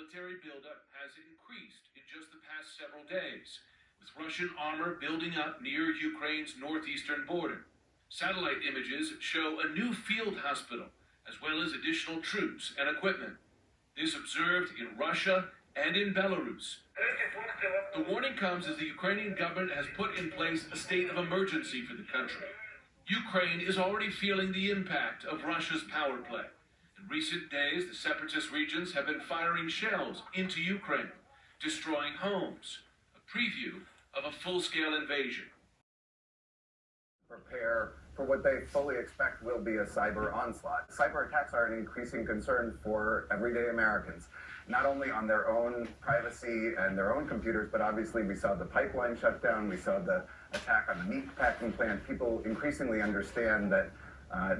military buildup has increased in just the past several days, with Russian armor building up near Ukraine's northeastern border. Satellite images show a new field hospital, as well as additional troops and equipment. This observed in Russia and in Belarus. The warning comes as the Ukrainian government has put in place a state of emergency for the country. Ukraine is already feeling the impact of Russia's power play. In recent days, the separatist regions have been firing shells into Ukraine, destroying homes, a preview of a full-scale invasion. Prepare for what they fully expect will be a cyber onslaught. Cyber attacks are an increasing concern for everyday Americans, not only on their own privacy and their own computers, but obviously we saw the pipeline shut down, we saw the attack on the meat packing plant. People increasingly understand that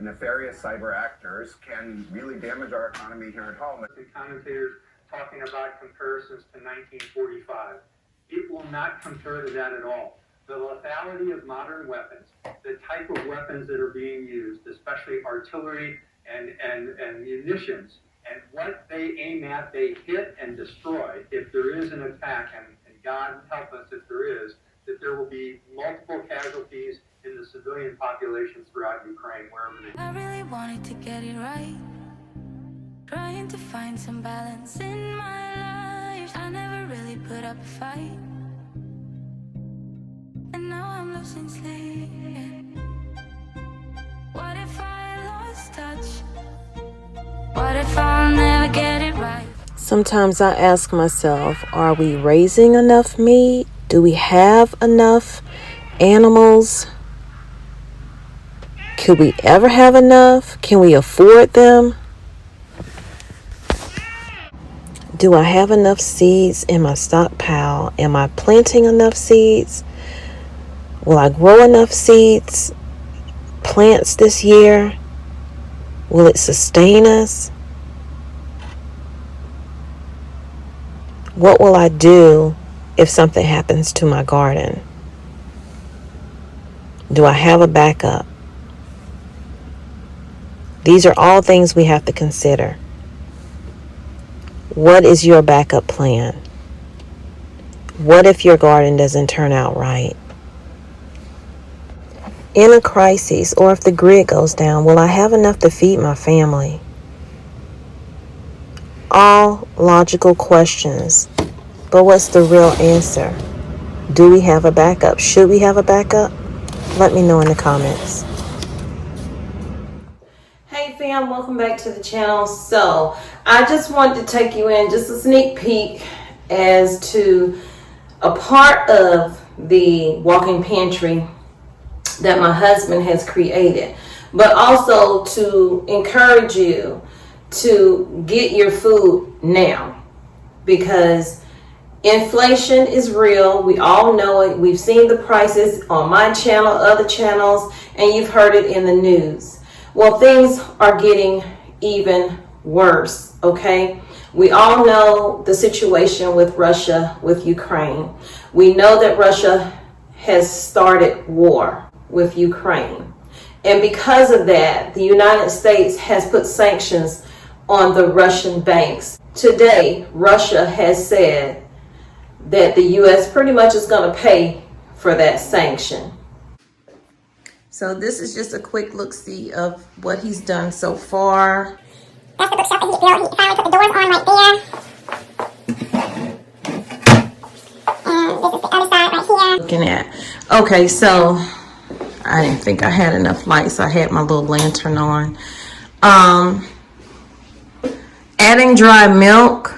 nefarious cyber actors can really damage our economy here at home. The commentators talking about comparisons to 1945. It will not compare to that at all. The lethality of modern weapons, the type of weapons that are being used, especially artillery and munitions, and what they aim at, they hit and destroy. If there is an attack, and God help us if there is, that there will be multiple casualties in the civilian populations throughout Ukraine, wherever they I really wanted to get it right, trying to find some balance in my life. I never really put up a fight, and now I'm losing sleep. What if I lost touch? What if I'll never get it right? Sometimes I ask myself, are we raising enough meat? Do we have enough animals? Could we ever have enough? Can we afford them? Do I have enough seeds in my stockpile? Am I planting enough seeds? Will I grow enough seeds, plants this year? Will it sustain us? What will I do if something happens to my garden? Do I have a backup? These are all things we have to consider. What is your backup plan? What if your garden doesn't turn out right? In a crisis, or if the grid goes down, will I have enough to feed my family? All logical questions, but what's the real answer? Do we have a backup? Should we have a backup? Let me know in the comments. Hey fam, welcome back to the channel. So I just wanted to take you in just a sneak peek as to a part of the walking pantry that my husband has created, but also to encourage you to get your food now, because inflation is real. We all know it. We've seen the prices on my channel, other channels, and you've heard it in the news. Well, things are getting even worse, okay? We all know the situation with Russia, with Ukraine. We know that Russia has started war with Ukraine. And because of that, the United States has put sanctions on the Russian banks. Today, Russia has said that the U.S. pretty much is going to pay for that sanction. So this is just a quick look-see of what he's done so far. That's the bookshelf that he built. He finally put the doors on right there. And this is the other side right here. Looking at. Okay, so I didn't think I had enough lights. I had my little lantern on. Adding dry milk.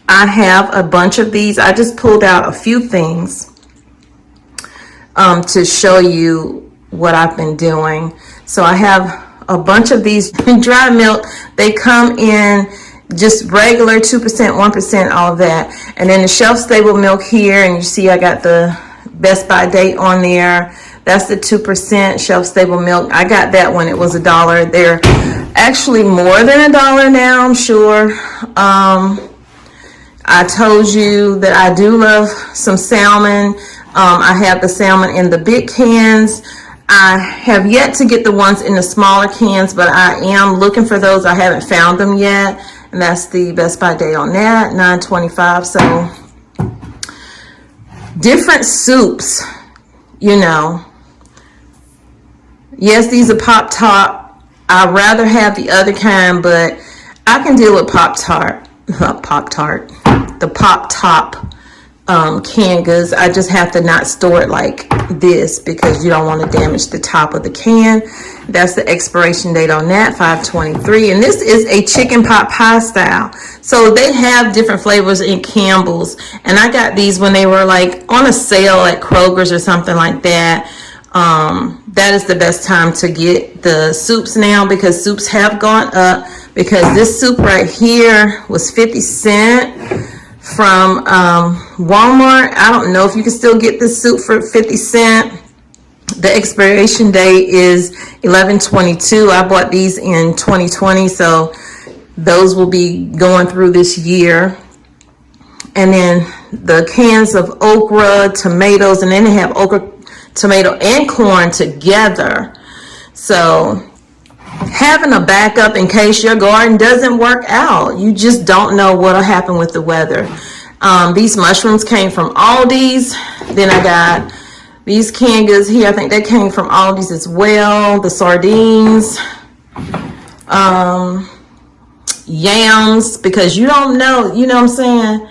I have a bunch of these. I just pulled out a few things to show you what I've been doing. So I have a bunch of these dry milk. They come in just regular 2%, 1%, all of that. And then the shelf stable milk here, and you see I got the Best By date on there. That's the 2% shelf stable milk. I got that when it was $1. They're actually more than $1 now, I'm sure. I told you that I do love some salmon. I have the salmon in the big cans. I have yet to get the ones in the smaller cans, but I am looking for those. I haven't found them yet. and that's the best by date on that, 9/25. So different soups, you know. Yes, these are Pop Top. I'd rather have the other kind, but I can deal with the Pop Top canned goods. I just have to not store it like this because you don't want to damage the top of the can. That's the expiration date on that, 5/23. And this is a chicken pot pie style. So they have different flavors in Campbell's. And I got these when they were like on a sale at Kroger's or something like that. That is the best time to get the soups now because soups have gone up, because this soup right here was 50 cents from Walmart. I don't know if you can still get this soup for 50 cents. The expiration date is 11/22. I bought these in 2020, so those will be going through this year. And then the cans of okra, tomatoes, and then they have okra, tomato, and corn together. So having a backup in case your garden doesn't work out. You just don't know what'll happen with the weather. These mushrooms came from Aldi's. Then I got these canned goods here. I think they came from Aldi's as well. The sardines, yams, because you don't know, you know what I'm saying?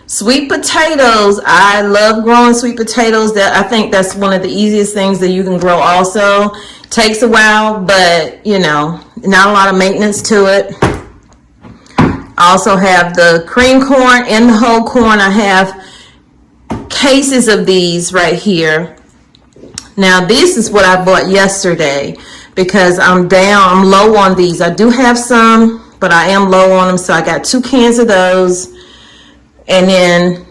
Sweet potatoes. I love growing sweet potatoes. That I think that's one of the easiest things that you can grow also. Takes a while, but you know, not a lot of maintenance to it. I also have the cream corn and the whole corn. I have cases of these right here. Now this is what I bought yesterday because I'm low on these. I do have some, but I am low on them, so I got 2 cans of those. And then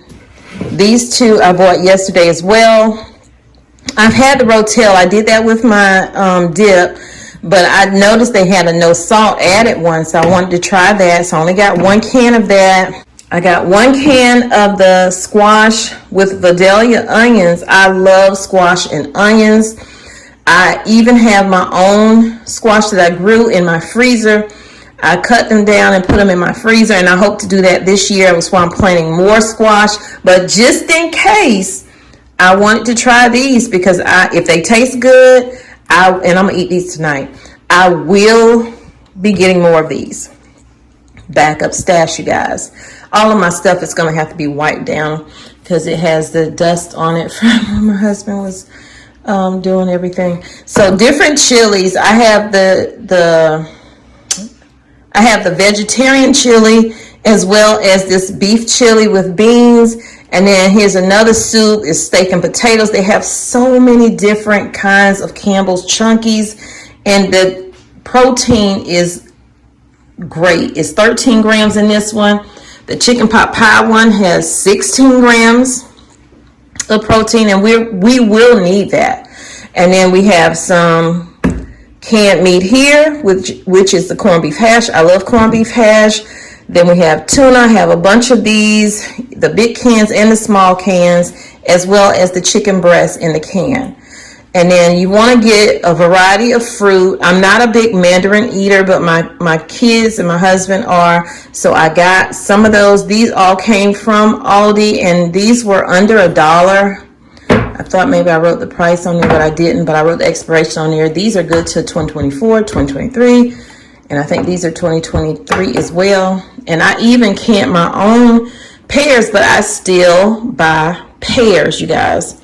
these 2 I bought yesterday as well. I've had the Rotel. I did that with my dip, but I noticed they had a no salt added one, so I wanted to try that. So I only got 1 can of that. I got 1 can of the squash with Vidalia onions. I love squash and onions. I even have my own squash that I grew in my freezer. I cut them down and put them in my freezer, and I hope to do that this year. That's why I'm planting more squash. But just in case, I wanted to try these because if they taste good, and I'm going to eat these tonight, I will be getting more of these. Backup stash, you guys. All of my stuff is going to have to be wiped down because it has the dust on it from when my husband was doing everything. So different chilies. I have the vegetarian chili as well as this beef chili with beans. And then here's another soup. It's steak and potatoes. They have so many different kinds of Campbell's Chunkies. And the protein is great. It's 13 grams in this one. The chicken pot pie one has 16 grams of protein. And we will need that. And then we have some canned meat here, which is the corned beef hash. I love corned beef hash. Then we have tuna. I have a bunch of these, the big cans and the small cans, as well as the chicken breast in the can. And then you want to get a variety of fruit. I'm not a big mandarin eater, but my kids and my husband are. So I got some of those. These all came from Aldi, and these were under $1. I thought maybe I wrote the price on there, but I didn't. But I wrote the expiration on there. These are good till 2024, 2023. And I think these are 2023 as well. And I even canned my own pears, but I still buy pears, you guys.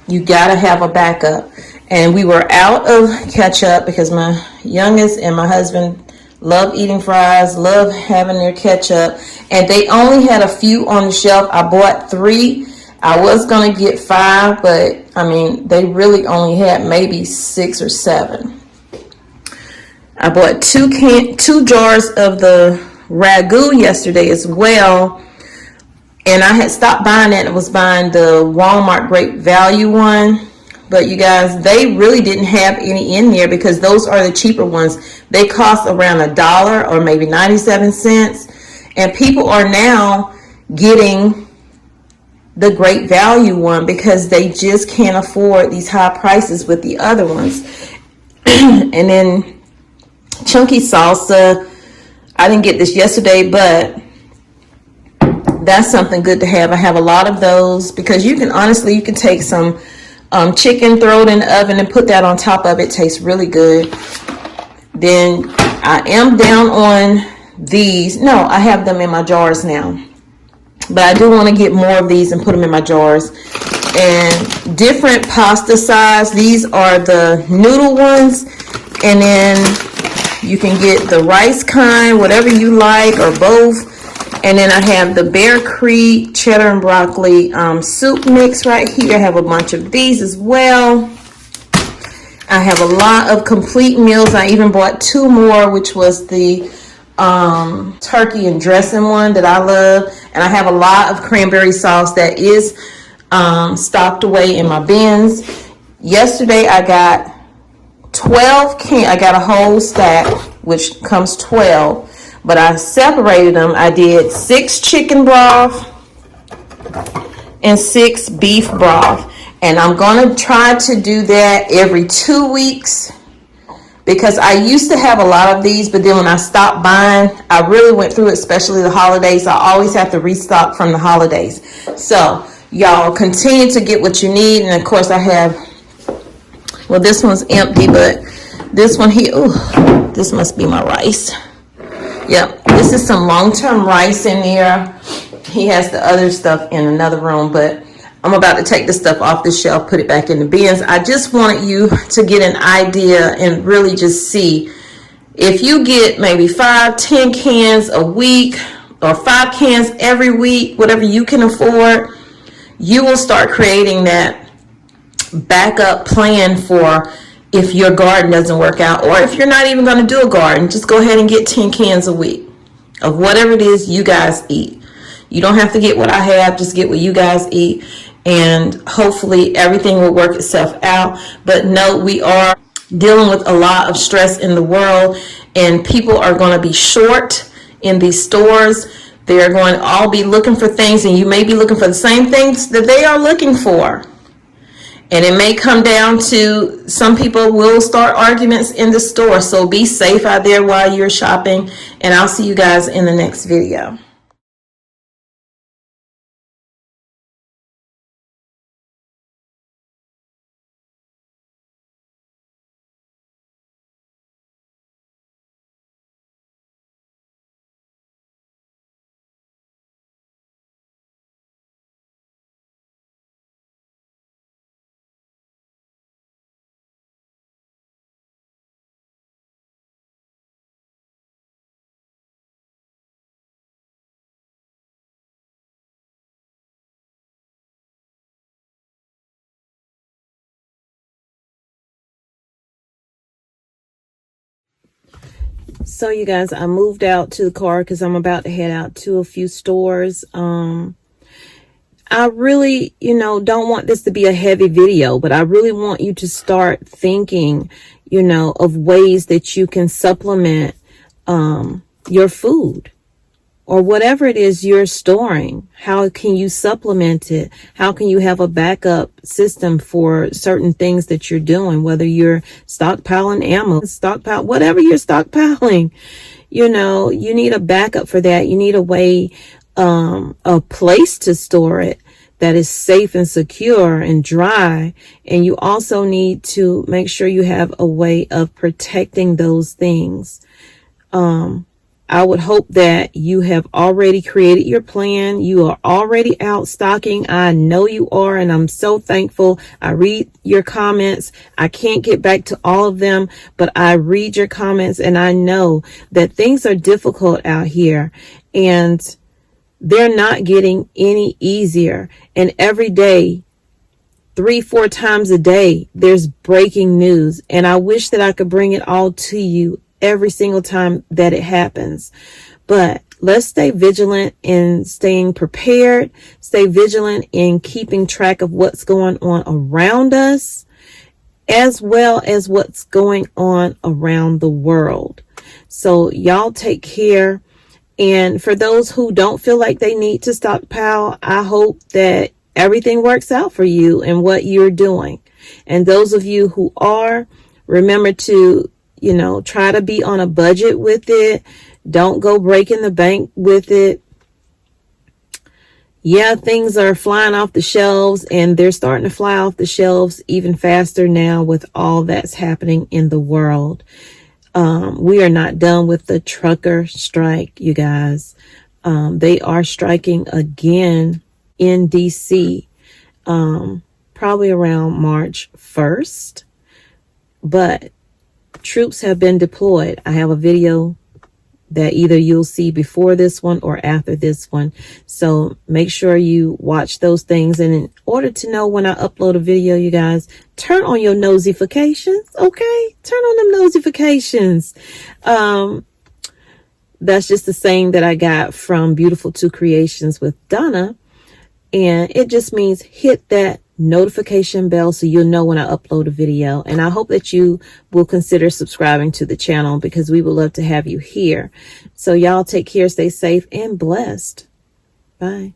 You gotta have a backup. And we were out of ketchup because my youngest and my husband love eating fries, love having their ketchup. And they only had a few on the shelf. I bought 3. I was gonna get 5, but I mean, they really only had maybe 6 or 7. I bought 2 jars of the ragu yesterday as well. And I had stopped buying that and was buying the Walmart Great Value one. But you guys, they really didn't have any in there because those are the cheaper ones. They cost around $1 or maybe 97 cents. And people are now getting the Great Value one because they just can't afford these high prices with the other ones. And then chunky salsa. I didn't get this yesterday, but that's something good to have. I have a lot of those because you can take some chicken, throw it in the oven and put that on top of it. Tastes really good. Then I am down on these. No, I have them in my jars now, but I do want to get more of these and put them in my jars. And different pasta size. These are the noodle ones, and then you can get the rice kind, whatever you like, or both. And then I have the Bear Creek cheddar and broccoli soup mix right here. I have a bunch of these as well. I have a lot of complete meals. I even bought 2 more, which was the turkey and dressing one that I love. And I have a lot of cranberry sauce that is stocked away in my bins. Yesterday I got 12 cans. I got a whole stack, which comes 12. But I separated them. I did 6 chicken broth and 6 beef broth. And I'm going to try to do that every 2 weeks because I used to have a lot of these, but then when I stopped buying, I really went through it, especially the holidays. I always have to restock from the holidays. So y'all continue to get what you need. And of course I have, well, this one's empty, but this one here, ooh, this must be my rice. Yep, this is some long-term rice in there. He has the other stuff in another room, but I'm about to take the stuff off the shelf, put it back in the bins. I just wanted you to get an idea and really just see. If you get maybe 5-10 cans a week or 5 cans every week, whatever you can afford, you will start creating that backup plan for if your garden doesn't work out, or if you're not even going to do a garden, just go ahead and get 10 cans a week of whatever it is you guys eat. You don't have to get what I have, just get what you guys eat, and hopefully everything will work itself out. But no, we are dealing with a lot of stress in the world, and people are going to be short in these stores. They're going to all be looking for things, and you may be looking for the same things that they are looking for. And it may come down to some people will start arguments in the store. So be safe out there while you're shopping. And I'll see you guys in the next video. So you guys, I moved out to the car because I'm about to head out to a few stores. I really, don't want this to be a heavy video, but I really want you to start thinking, of ways that you can supplement your food or whatever it is you're storing. How can you supplement it? How can you have a backup system for certain things that you're doing, whether you're stockpiling ammo, whatever you're stockpiling, you need a backup for that. You need a way, a place to store it that is safe and secure and dry. And you also need to make sure you have a way of protecting those things. I would hope that you have already created your plan. You are already out stocking. I know you are, and I'm so thankful. I read your comments. I can't get back to all of them, but I read your comments, and I know that things are difficult out here, and they're not getting any easier. And every day, 3-4 times a day, there's breaking news, and I wish that I could bring it all to you every single time that it happens. But let's stay vigilant in staying prepared, stay vigilant in keeping track of what's going on around us, as well as what's going on around the world. So y'all take care. And for those who don't feel like they need to stockpile, I hope that everything works out for you and what you're doing. And those of you who are, remember to try to be on a budget with it. Don't go breaking the bank with it. Yeah, things are flying off the shelves, and they're starting to fly off the shelves even faster now with all that's happening in the world. We are not done with the trucker strike, you guys. They are striking again in DC, probably around March 1st. But troops have been deployed. I have a video that either you'll see before this one or after this one. So make sure you watch those things. And in order to know when I upload a video, you guys, turn on your notifications, okay? Turn on them notifications. That's just the saying that I got from Beautiful 2 Creations with Donna. And it just means hit that notification bell so you'll know when I upload a video. And I hope that you will consider subscribing to the channel, because we would love to have you here. So y'all take care, stay safe and blessed. Bye.